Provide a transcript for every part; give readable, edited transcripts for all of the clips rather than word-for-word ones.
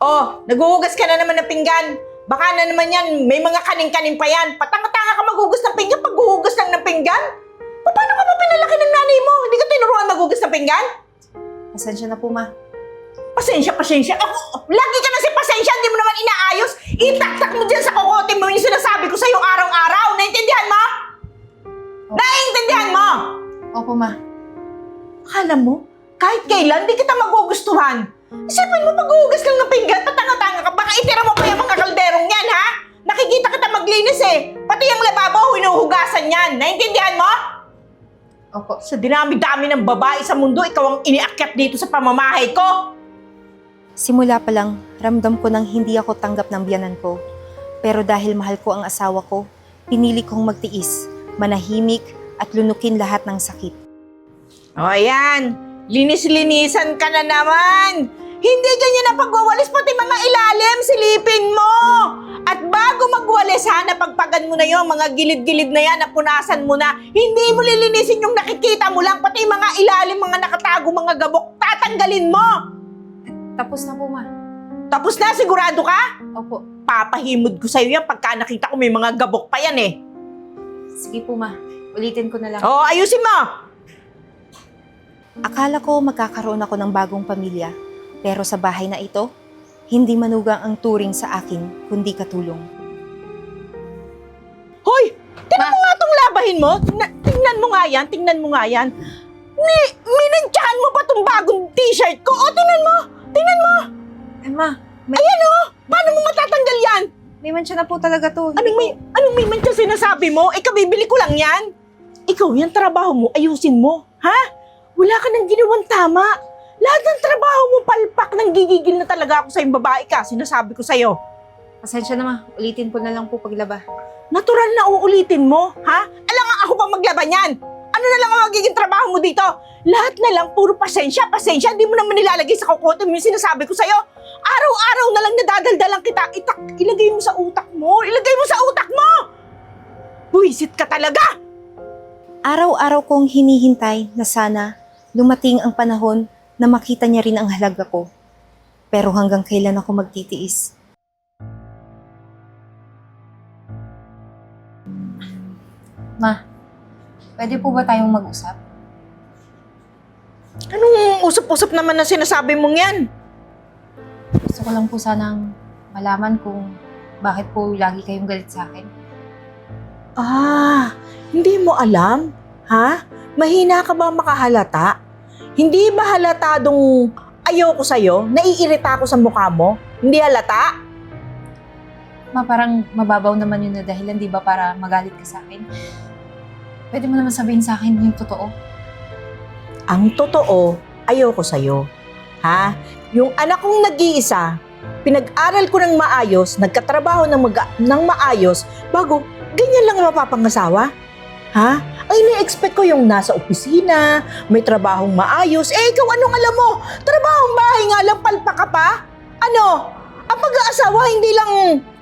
Oh, naghuhugas ka na naman ng pinggan. Baka na naman yan, may mga kaning-kanin pa yan. Patanga-tanga ka maghugas ng pinggan pag huhugas lang ng pinggan? Paano ka ba pinalaki ng nanay mo? Hindi ka tinuruan maghugas ng pinggan? Pasensya na po, ma. Pasensya. Ako, lagi ka na si pasensya, hindi mo naman inaayos. Itaktak mo dyan sa kokote mo yung sinasabi ko sa'yo araw-araw. Naintindihan mo? Naintindihan mo? Opo, ma. Akala mo, kahit kailan, di kita magugustuhan. Isipin mo, paghuhugas lang ng pinggan, patanga-tanga ka, baka itira mo pa yung mga kalderong yan, ha? Nakikita kita maglinis eh. Pati yung lababo, hinuhugasan yan. Naintindihan mo? Opo. Sa dinami-dami ng babae sa mundo, ikaw ang iniakyat dito sa pamamahay ko. Simula pa lang, ramdam ko nang hindi ako tanggap ng biyanan ko. Pero dahil mahal ko ang asawa ko, pinili kong magtiis, manahimik at lunukin lahat ng sakit. O ayan, linis-linisan ka na naman. Hindi ganyan na pagwawalis, pati mga ilalim, silipin mo. At bago magwalis ha, napagpagan mo na yung mga gilid-gilid na yan, napunasan mo na. Hindi mo lilinisin yung nakikita mo lang, pati mga ilalim, mga nakatago, mga gabok, tatanggalin mo. Tapos na po, ma. Tapos na, sigurado ka? Opo. Papahimod ko sa'yo yan pagka nakita ko may mga gabok pa yan eh. Sige po, ma. Ulitin ko na lang. Oo, ayusin mo. Akala ko magkakaroon ako ng bagong pamilya. Pero sa bahay na ito, hindi manugang ang turing sa akin, kundi katulong. Hoy! Tingnan mo nga itong labahin mo. Tingnan mo nga yan. Minantsahan mo pa itong bagong t-shirt ko. O, tingnan mo. Eh, ma, Ayan o. Paano mo matatanggal yan? may mancha na po talaga to. Anong may mantsa sinasabi mo? Kabibili ko lang yan. Ikaw, yan trabaho mo, ayusin mo. Ha? Wala ka nang ginawang tama. Lahat ng trabaho mo palpak, nang gigigil na talaga ako sa'yo, babae ka. Sinasabi ko sa'yo. Pasensya na, ma. Ulitin ko na lang po paglaba. Natural na uulitin mo, ha? Alam nga ako pa maglaban yan. Ano na lang ang magiging trabaho mo dito? Lahat na lang, puro pasensya. Hindi mo naman nilalagay sa kokote mo yung sinasabi ko sa'yo. Araw-araw na lang nadadaldalan kita. Ilagay mo sa utak mo. Buisit ka talaga! Araw-araw kong hinihintay na sana dumating ang panahon na makita niya rin ang halaga ko. Pero hanggang kailan ako magtitiis? Ma, pwede po ba tayong mag-usap? Anong usap-usap naman na sinasabi mong yan? Gusto ko lang po sanang malaman kung bakit po lagi kayong galit sa akin. Ah, hindi mo alam? Ha? Mahina ka ba makahalata? Hindi ba halatadong ayoko sa'yo? Naiirita ako sa mukha mo? Hindi halata? Ma, parang mababaw naman yun na dahilan, di ba, para magalit ka sa akin? Pwede mo naman sabihin sa akin yung totoo. Ang totoo, ayoko sa'yo. Ha? Yung anak kong nag-iisa, pinag-aral ko ng maayos, nagkatrabaho ng maayos, bago ganyan lang mapapangasawa? Ha? Ay, na-expect ko yung nasa opisina, may trabahong maayos. Ikaw anong alam mo? Trabahong bahay nga lang, palpa ka pa? Ano? Ang pag-aasawa, hindi lang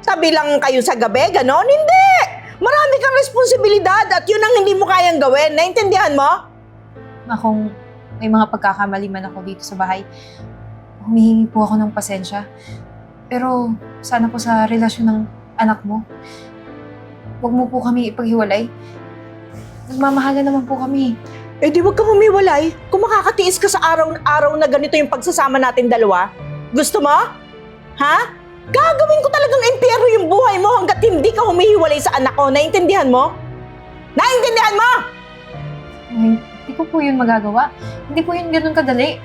tabi lang kayo sa gabi, ganon? Hindi! Marami kang responsibilidad at yun ang hindi mo kayang gawin. Naintindihan mo? Ma, kung may mga pagkakamali man ako dito sa bahay, humihingi po ako ng pasensya. Pero sana po sa relasyon ng anak mo, huwag mo po kami ipaghiwalay. Nagmamahalan naman po kami. Eh di wag kang humiwalay. Kung makakatiis ka sa araw-araw na ganito yung pagsasama natin dalawa, gusto mo? Ha? Gagawin ko talagang impyerno yung buhay mo hanggat hindi ka humihiwalay sa anak ko. Naintindihan mo? Naintindihan mo? Hindi ko po yun magagawa. Hindi po yun ganun kadali.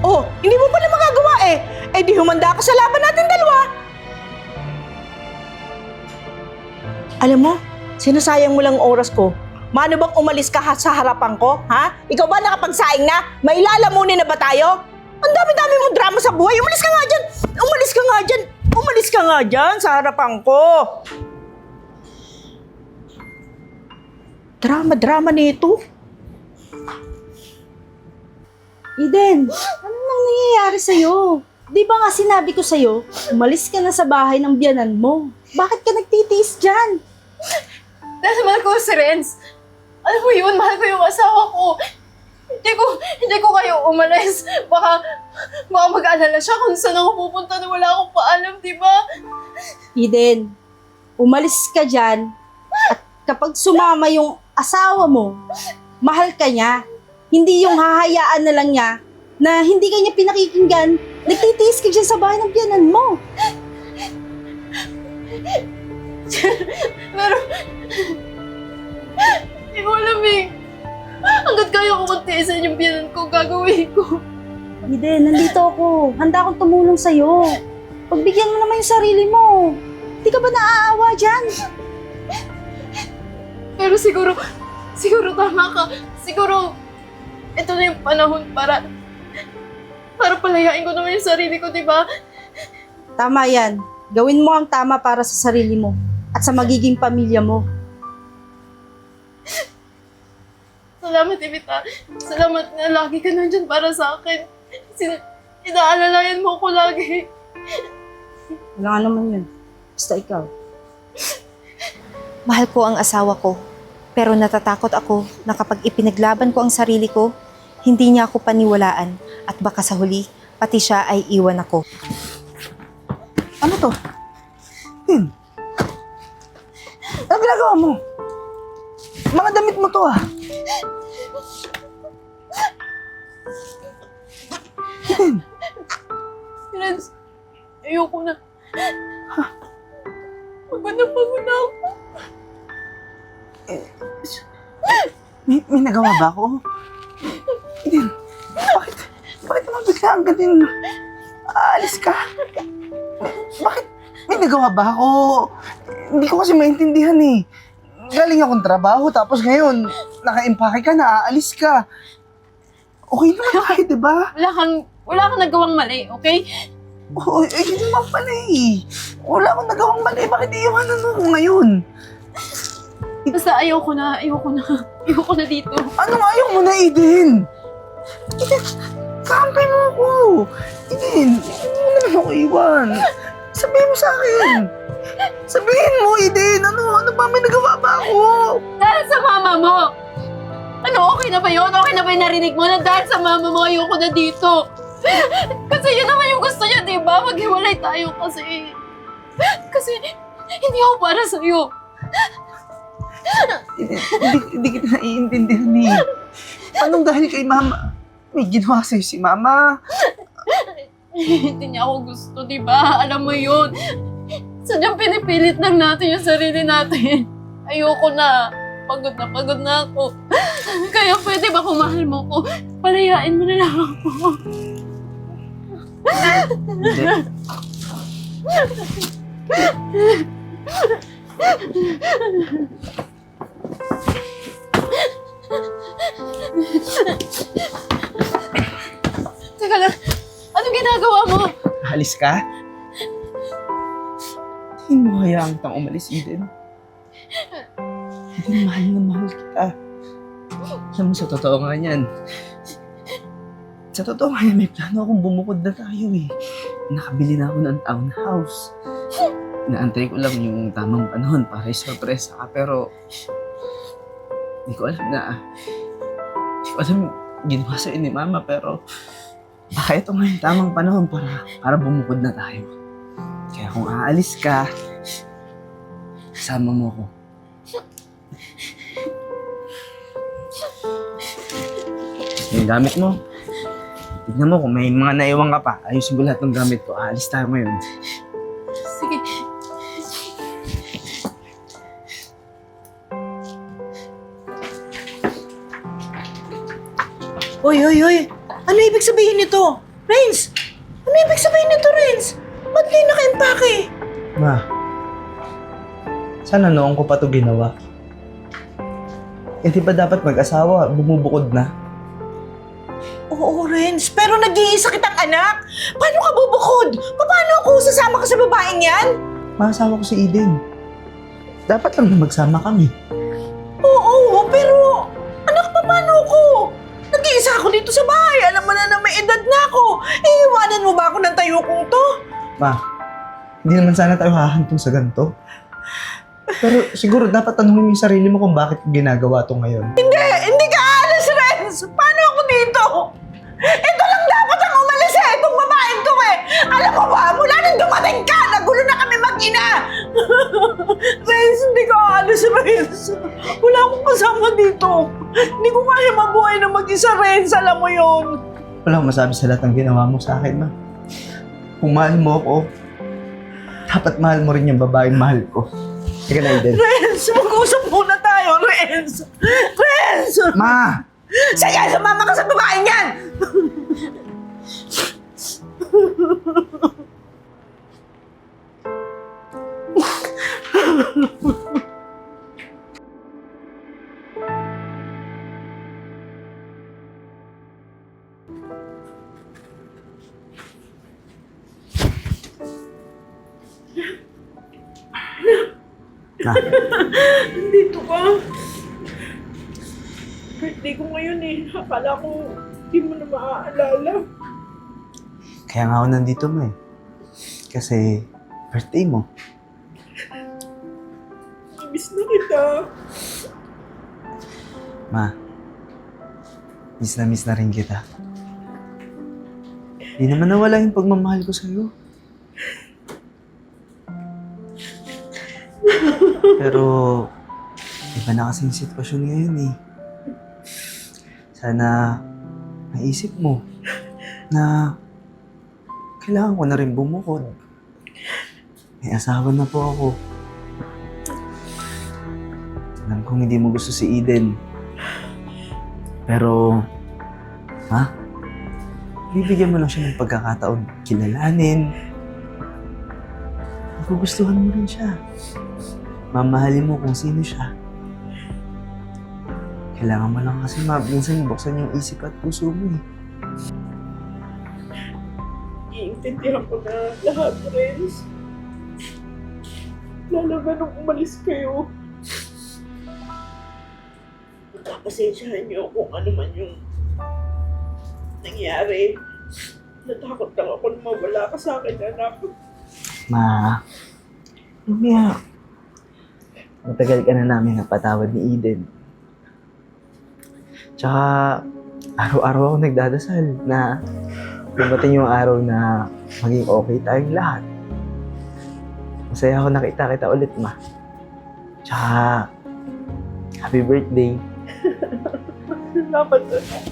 Oh, hindi mo pala magagawa eh. Eh di humanda ka sa laban natin dalawa. Alam mo, sinasayang mo lang oras ko. Mano bang umalis ka sa harapan ko, ha? Ikaw ba nakapagsaing na? May lalamunin na ba tayo? Ang dami-dami mong drama sa buhay. Umalis ka nga dyan sa harapan ko. Drama-drama nito. Eden, anong nangyayari sa'yo? Di ba nga sinabi ko sa'yo, umalis ka na sa bahay ng biyanan mo. Bakit ka nagtitiis dyan? Dahil mahal ko si Renz. Alam mo yun, mahal ko yung asawa ko. Hindi ko kayo umalis. Baka mag-alala siya kung saan ako pupunta na wala akong paalam, di ba? Eden, umalis ka dyan at kapag sumama yung asawa mo, mahal ka niya. Hindi yung hahayaan na lang niya na hindi ka niya pinakikinggan, nagtitiis ka dyan sa bahay ng biyanan mo. Pero, hindi ko alam eh. Hanggat kaya ko magtiisan yung biyanan ko, gagawin ko. Eden, nandito ako. Handa akong tumulong sa'yo. Pagbigyan mo naman yung sarili mo. Hindi ka ba naaawa dyan? Pero siguro tama ka. Siguro, ito na yung panahon para palayain ko naman yung sarili ko, di ba? Tama yan. Gawin mo ang tama para sa sarili mo at sa magiging pamilya mo. Salamat, Evita. Salamat na lagi ka nandyan para sa akin. Inaalalayan mo ko lagi. Wala nga naman yun. Basta ikaw. Mahal ko ang asawa ko, pero natatakot ako na kapag ipinaglaban ko ang sarili ko, hindi niya ako paniwalaan at baka sa huli, pati siya ay iwan ako. Ano to? Ano ginagawa mo? Mga damit mo to ah. Friends, ayoko na. Pagod na ako. May nagawa ba ako? Hindi. Bakit naman bigla ang galing? Aalis ka? Bakit? May nagawa ba ako? Hindi ko kasi maintindihan eh. Galing akong trabaho tapos ngayon, naka-impake ka na, aalis ka. Okay naman tayo, diba? Wala kang nagawang mali, okay? Oo, yun naman pala eh. Wala akong nagawang mali. Bakit iiwanan mo ako ngayon? Basta ayoko na dito. Anong ayaw mo na, Eden? Eden, kampay mo ako. Eden, hindi mo naman ako iwan. Sabihin mo sa akin. Sabihin mo, Eden. Ano ba? May nagawa ba ako? Dahil sa mama mo! Ano, okay na ba yun? Okay na ba yung narinig mo na dahil sa mama mo ayoko na dito? Kasi yun naman yung gusto niya, di ba? Maghiwalay tayo kasi hindi ako para sa'yo. Hindi kita naiintindihan eh. Anong dahil kay mama? May ginawa sa'yo si mama. Hindi niya ako gusto, di ba? Alam mo yun. Sadyang pinipilit lang natin yung sarili natin. Ayoko na. Pagod na ako. Kaya pwede ba kung mahal mo ko, palayain mo na lang ako. Hindi. Teka lang, anong ginagawa mo? Alis ka? Hindi mo hayaang kitang umalis, Eden. Eden, mahal na mahal kita. Alam mo, sa totoo nga yan. Sa totoo nga yan, may plano akong bumukod na tayo eh. Nakabili na ako ng townhouse. Inaantay ko lang yung tamang panahon para i-surprise ka, pero hindi ko alam ginawa sa'yo ni Mama, pero baka ito nga yung tamang panahon para bumukod na tayo. Kaya kung aalis ka, kasama mo ko. Yung gamit mo, tignan mo kung may mga naiwan ka pa, ayusin ko lahat ng gamit ko. Aalis tayo ngayon. Sige. Hoy! Ano ibig sabihin nito? Renz! Ano ibig sabihin nito, Renz? Ba't kayo naka-impake? Ma, sana noong ko pa ito ginawa. Eh di ba dapat mag-asawa, bumubukod na? Oo, Renz. Pero nag-iisa kitang anak. Paano ka bubukod? Paano ako sasama ka sa babaeng yan? Maasawa ko si Eden. Dapat lang na magsama kami. Oo, pero anak, paano ako? Nag-iisa ako dito sa bahay. Alam mo na may edad na ako. Iiwanan mo ba ako ng tayo kong to? Ma, hindi naman sana tayo hahantong sa ganito. Pero siguro dapat tanungin mo yung sarili mo kung bakit ginagawa to ngayon. Hindi ka aalis, Renz. Paano ako Renz. Wala akong kasama dito. Hindi ko kaya mabuhay na mag-isa, Renz. Alam mo yon. Wala akong masabi sa lahat ng ginawa mo sa akin, ma. Kung mahal mo ako, dapat mahal mo rin yung babaeng mahal ko. Sige na, Eden. Renz, mag-usap muna tayo, Renz. Renz! Ma! Sige, sumama ka sa babaeng yan! Ma, Dito ka. Birthday ko ngayon eh. Akala ko hindi mo na maaalala. kaya nga ako nandito, ma eh. Kasi, birthday mo. Miss na kita. Ma, miss na rin kita. Di naman nawala yung pagmamahal ko sa'yo. Pero, iba na kasi yung sitwasyon ngayon eh. Sana, naisip mo na kailangan ko na rin bumukod. May asawa na po ako. Alam kong hindi mo gusto si Eden. Pero, ha? Bibigyan mo lang siya ng pagkakataon kilalanin. Magugustuhan mo rin siya. Mamahalin mo kung sino siya. Kailangan mo lang kasi minsan buksan yung isip at puso mo eh. Iintindihan ko na lahat, Renz. Lalo na nung umalis kayo. Pagkapasensyahan niyo kung ano man yung nangyari. Natakot lang ako na mawala ka sa akin, anak. Ma, lumaya. Matagal ka na namin napatawad ni Eden. Tsaka, araw-araw ako nagdadasal na dumating yung araw na maging okay tayong lahat. Masaya ako nakita kita ulit, ma. Tsaka, happy birthday. Salamat, anak.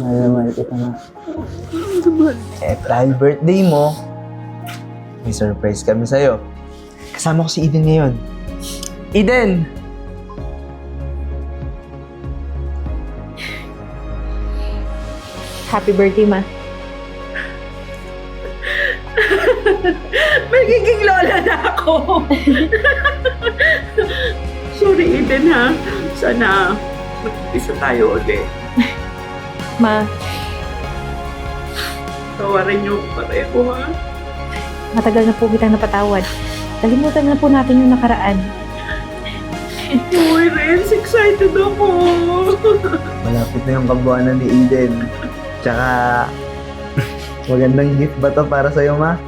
Mahal kita na. Eh, dahil birthday mo, may surprise kami sa'yo. Kasama ko si Eden ngayon. Eden! Happy birthday, Ma. Magiging lola na ako. Sorry, Eden, ha. Sana mag-umpisa tayo ulit. Ma, Tawarin niyo ko pareho, ha. matagal na po kitang napatawad. Kalimutan na po natin yung nakaraan. Uy, Renz, excited ako. Malapit na yung kabuanan ni Eden. Tsaka, magandang gift ba to para sa'yo, ma?